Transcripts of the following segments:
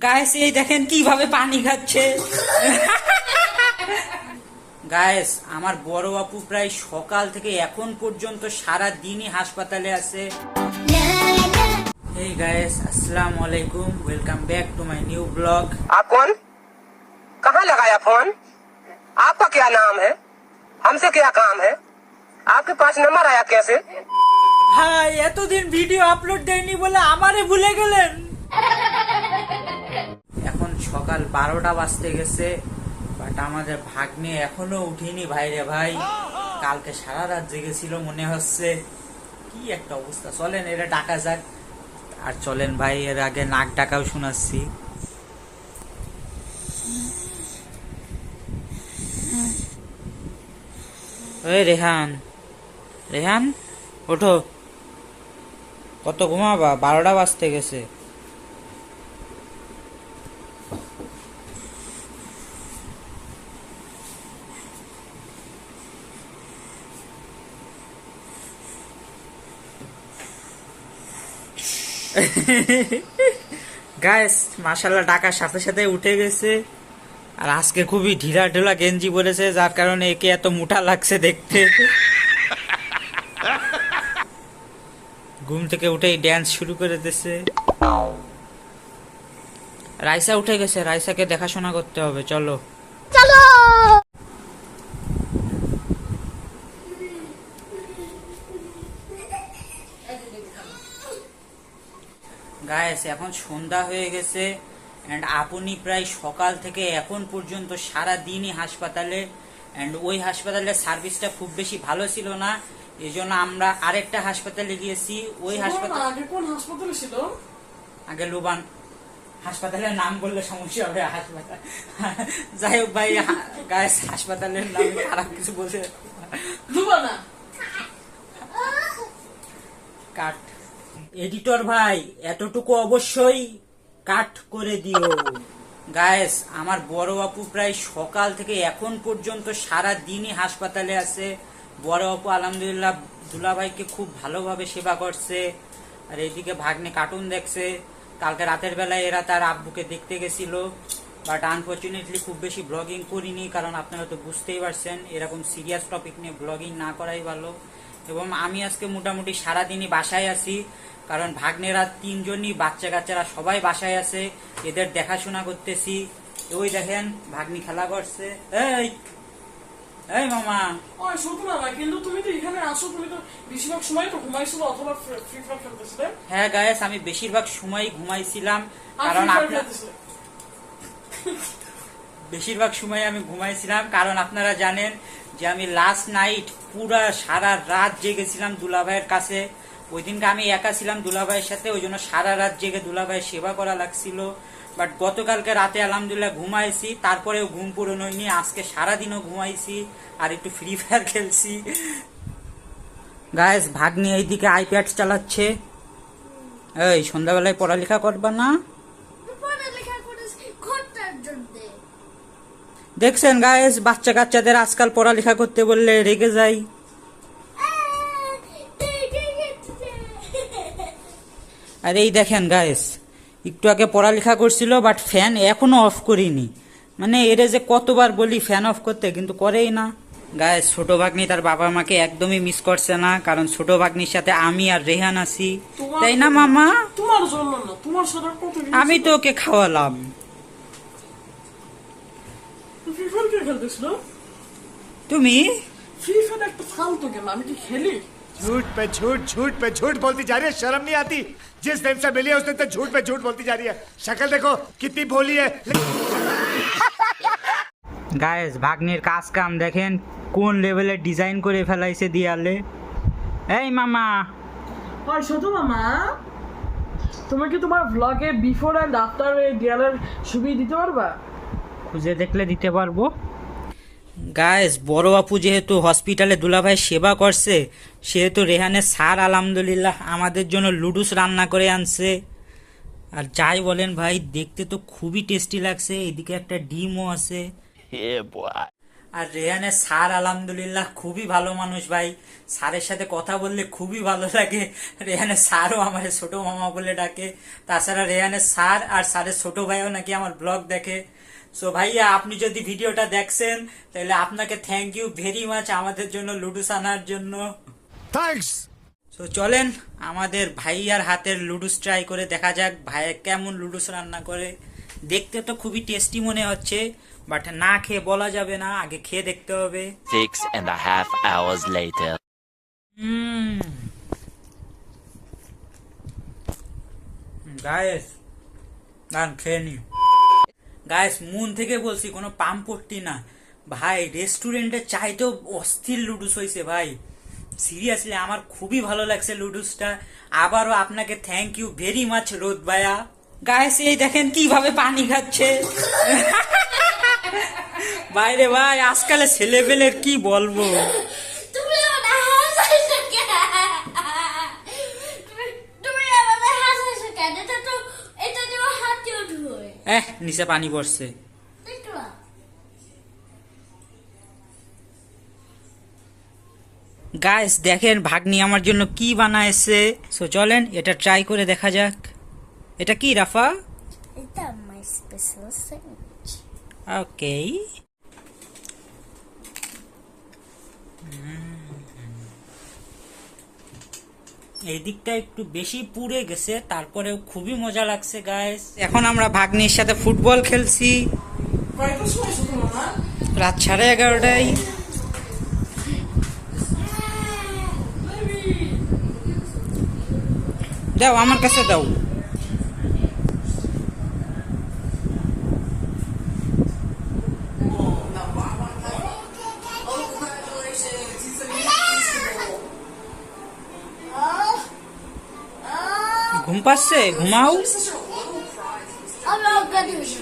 Guys এই দেখেন কিভাবে পানি খাচ্ছে। গায়েস আমার বড় আপু প্রায় সকাল থেকে এখন পর্যন্ত সারা দিনই হাসপাতালে আছে। Hey guys, अस्सलाम वालेकुम, welcome back to my new blog. आप कौन? कहाँ लगाया फोन? आपका क्या नाम है? हमसे क्या काम है? आपके पास नंबर आया कैसे? হাই, এতদিন ভিডিও আপলোড দেয়নি বলে আমারে ভুলে গেলেন। এখন সকাল 12টা বাজতে গেছে, বাট আমাদের ভাগ্নে এখনো উঠিনি ভাইরে ভাই। কালকে সারা রাত জেগেছিল মনে হচ্ছে। কি একটা অবস্থা, চলেন এরা ডাকা যাক। আর চলেন ভাই, এর আগে নাক ডাকাও শোনাচ্ছি। ওই রেহান, রেহান ওঠো, কত ঘুমাবা? 12টা বাজতে গেছে। গাইস মাশাআল্লাহ ডাকার সাথে সাথে উঠে গেছে। আর আজকে খুবই ঢিলা ঢিলা গেঞ্জি পরেছে, যার কারণে একে এত মোটা লাগছে দেখতে। ঘুম থেকে উঠেই ড্যান্স শুরু করে দিয়েছে। রাইসা উঠে গেছে, রাইসাকে দেখাশোনা করতে হবে, চলো চলো। গাইস এখন সন্ধ্যা হয়ে গেছে এন্ড আপনি প্রায় সকাল থেকে এখন পর্যন্ত সারা দিনই হাসপাতালে। এন্ড ওই হাসপাতালের সার্ভিসটা খুব বেশি ভালো ছিল না, এই জন্য আমরা আরেকটা হাসপাতালে গিয়েছি। ওই হাসপাতাল আগে কোন হাসপাতালে ছিল? আগে লুবান হাসপাতালের নাম বললে সমস্যা হবে। হাসপাতাল যাই হোক ভাই, গাইস হাসপাতালের নাম খারাপ কিছু বলছে। লুবানা কাট এডিটর ভাই, এতটুকু অবশ্যই কাট করে দিও। গায়েস আমার বড় আপু প্রায় সকাল থেকে এখন পর্যন্ত সারা দিনই হাসপাতালে আছে। বড় আপু আলহামদুলিল্লাহ দুলাভাইকে খুব ভালোভাবে সেবা করছে। আর এইদিকে ভাগ্নে কার্টুন দেখছে। কালকে রাতের বেলায় এরা তার আব্বুকে দেখতে গেছিল, বাট আনফর্চুনেটলি খুব বেশি ব্লগিং করিনি, কারণ আপনারা তো বুঝতেই পারছেন এরকম সিরিয়াস টপিক নিয়ে ব্লগিং না করাই ভালো। এবং আমি আজকে মোটামুটি সারাদিনই বাসায় আছি, কারণ ভাগ্নেরা 3জনই বাচ্চা কাচ্চারা সবাই বাসায় আছে, এদের দেখাশোনা করতেছি। ওই দেখেন ভাগ্নি খেলা করছে। এই এই মামা, ওই শুধু না ভাই, কিন্তু তুমি তো এখানে আসো, তুমি তো বেশিরভাগ সময় তো ঘুমাইছিল অথবা ফ্রি ফায়ার খেলতেছিলে। হ্যাঁ গায়েস আমি বেশিরভাগ সময় ঘুমাইছিলাম, কারণ আপনারা জানেন যে আমি লাস্ট নাইট পুরা সারা রাত জেগেছিলাম দুলাভাইয়ের কাছে। ওই দিনকে আমি একা ছিলাম দুলাভাইয়ের সাথে, ওই জন্য সারা রাত জেগে দুলাভাইয়ের সেবা করা লাগছিল। বাট গতকালকে রাতে আলহামদুলিল্লাহ ঘুমাইছি, তারপরেও ঘুম পূরণ হয়নি। আজকে সারাদিনও ঘুমাইছি আর একটু ফ্রি ফায়ার খেলছি। গায়েস ভাগ্নি এইদিকে আইপ্যাড চালাচ্ছে। এই সন্ধ্যাবেলায় পড়ালেখা করবা না? দেখছেন গায়েস, বাচ্চা কাচ্চাদের আজকাল পড়ালেখা করতে বললে রেগে যায়। আর এই দেখেন গায়েস, একটু আগে পড়ালেখা করছিল, বাট ফ্যান এখনো অফ করিনি। মানে এরে যে কতবার বলি ফ্যান অফ করতে, কিন্তু করেই না। গায়েস ছোট ভাগ্নি তার বাবা মাকে একদমই মিস করছে না, কারণ ছোট ভাগ্নির সাথে আমি আর রেহান আছি, তাই না মামা? তোমার জন্য না, তোমার সাথে কত আমি তো ওকে খাওয়ালাম। ফ্রি ফায়ার কে খেলতেছিল? তুমি ফ্রি ফায়ার একটা ফালতু গেম, আমি কি খেলি? झूठ पे झूठ, झूठ पे झूठ बोलती जा रही है, शर्म नहीं आती? जिस दिन से मिली है उस दिन तक झूठ पे झूठ बोलती जा रही है। शक्ल देखो कितनी भोली है। গায়েস ভাগ্নির কাজ কাম দেখেন কোন লেভেলে ডিজাইন করে ফেলাইছে দিয়ালে। এই মামা, ওই শুধু মামা, তুমি কি তোমার ব্লগে বিফোর এন্ড আফটার দেয়ালের ছবি দিতে পারবা? খুঁজে দেখলে দিতে পারবো। গায়েস বড় আপু যেহেতু হসপিটালে দুলাভাই সেবা করছে, সেহেতু রেহানের স্যার আলহামদুলিল্লাহ আমাদের জন্য লুডুস রান্না করে আনছে। আর যাই বলেন ভাই, দেখতে তো খুবই টেস্টি লাগছে। এদিকে একটা ডিমও আছে। আর রেহানের স্যার আলহামদুলিল্লাহ খুবই ভালো মানুষ ভাই, স্যারের সাথে কথা বললে খুবই ভালো লাগে। রেহানের স্যারও আমার ছোট মামা বলে ডাকে। তাছাড়া রেহানের স্যার আর স্যারের ছোট ভাইও নাকি আমার ব্লগ দেখে। সো ভাইয়া, আপনি যদি ভিডিওটা দেখছেন তাহলে আপনাকে থ্যাংক ইউ ভেরি মাচ আমাদের জন্য লুডুস আনার জন্য। थैंक्स। তো চলেন আমাদের ভাইয়ার হাতের লুডুস ট্রাই করে দেখা যাক ভাইয়া কেমন লুডুস রান্না করে। দেখতে তো খুবই টেস্টি মনে হচ্ছে, বাট না খেয়ে বলা যাবে না, আগে খেয়ে দেখতে হবে। 6.5 hours later. গায়েস গান খেয়ে নি। গায়েস মন থেকে বলছি, কোনো পাম্প পড়তি না ভাই, রেস্টুরেন্টে চাইতেও অস্থির লুডুস হয়েছে ভাই। সিরিয়াসলি আমার খুবই ভালো লাগছে লুডুসটা। আবারও আপনাকে থ্যাংক ইউ ভেরি মাচ রোদ ভাইয়া। গায়েস এই দেখেন কিভাবে পানি খাচ্ছে। বাইরে ভাই, আজকালে ছেলেপেলের কি বলবো। তুমি আমাদের হাসাইছো কেন? তুমি আমাদের হাসাইছো কেন? এটা তো হাতেও ধোয়। নিচে পানি পড়ছে। একটু না। গাইস দেখেন ভাগ্নি আমার জন্য কি বানাইছে। সো চলেন এটা ট্রাই করে দেখা যাক। এটা কি রাফা? এটা my special sandwich. ওকে, এই দিকটা একটু বেশি পুড়ে গেছে, তারপরেও খুবই মজা লাগছে গাইস। এখন আমরা ভাগ্নির সাথে ফুটবল খেলছি কয়টার সময় ছোট মামা? রাত 11:30টায়। দাও আমার কাছে দাও। ঘুম পাচ্ছে, ঘুমাও। আমি অজ্ঞান হয়েছি।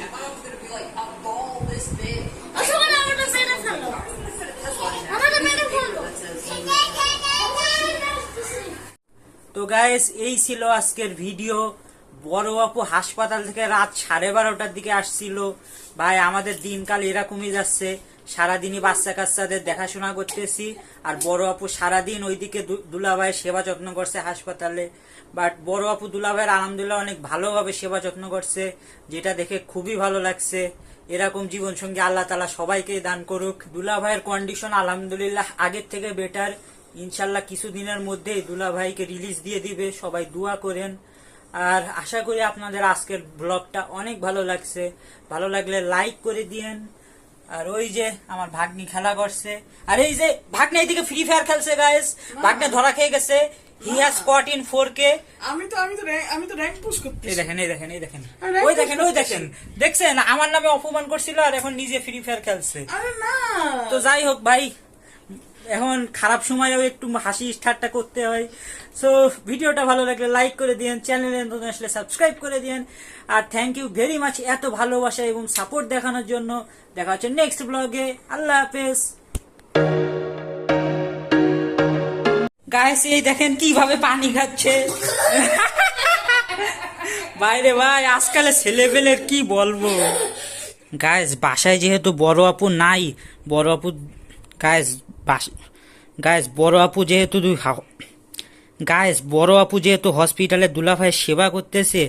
আচ্ছা, মানে আমাদের মেরে ফেলো। আমাদের মেরে ফেলো। তো গাইস এই ছিল আজকের ভিডিও। বড় আপু হাসপাতাল থেকে রাত 12:30টার দিকে আসছিল। ভাই আমাদের দিনকাল এরকমই যাচ্ছে, সারাদিনই বাচ্চা কাচ্চাদের দেখাশোনা করতেছি, আর বড় আপু সারাদিন ওইদিকে দুলাভাইয়ের সেবা যত্ন করছে হাসপাতালে। বাট বড় আপু দুলাভাইয়ের আলহামদুলিল্লাহ অনেক ভালোভাবে সেবা যত্ন করছে, যেটা দেখে খুবই ভালো লাগছে। এরকম জীবনসঙ্গী আল্লাহ তাআলা সবাইকে দান করুক। দুলাভাইয়ের কন্ডিশন আলহামদুলিল্লাহ আগের থেকে বেটার। ইনশাল্লাহ কিছুদিনের মধ্যেই দুলাভাইকে রিলিজ দিয়ে দিবে, সবাই দোয়া করেন। আর আশা করি আপনাদের আজকের ব্লগটা অনেক ভালো লাগছে। ভালো লাগলে লাইক করে দিয়েন। আর ওই যে আমার ভাগ্নি খেলা করছে, আর এই যে ভাগ্নি এইদিকে ফ্রি ফায়ার খেলছে গাইস। ভাগ্নে ধরা খেয়ে গেছে। He has spot in 4K। আমি তো র্যাঙ্ক পুশ করতেছি। এই দেখেন, ওই দেখেন, দেখছেন আমার নামে অপমান করছিল, আর এখন নিজে ফ্রি ফায়ার খেলছে। আরে না। তো যাই হোক ভাই, এখন খারাপ সময়েও একটু হাসি ঠাট্টা করতে হয়। সো ভিডিওটা ভালো লাগলে লাইক করে দিন, চ্যানেলে নতুন আসলে সাবস্ক্রাইব করে দিন। আর থ্যাংক ইউ ভেরি মাচ এত ভালোবাসা এবং সাপোর্ট দেখানোর জন্য। দেখা হচ্ছে নেক্সট ব্লগে। আল্লাহ হাফেজ। গাইস এই দেখেন কিভাবে পানি খাচ্ছে। বাইরে ভাই, আজকালে ছেলেপেলের কি বলবো। গাইস বাসায় যেহেতু বড় আপু নাই, বড় আপু গাইস বড় আপু যেহেতু হসপিটালে দুলাভাইয়ের সেবা করতেছে,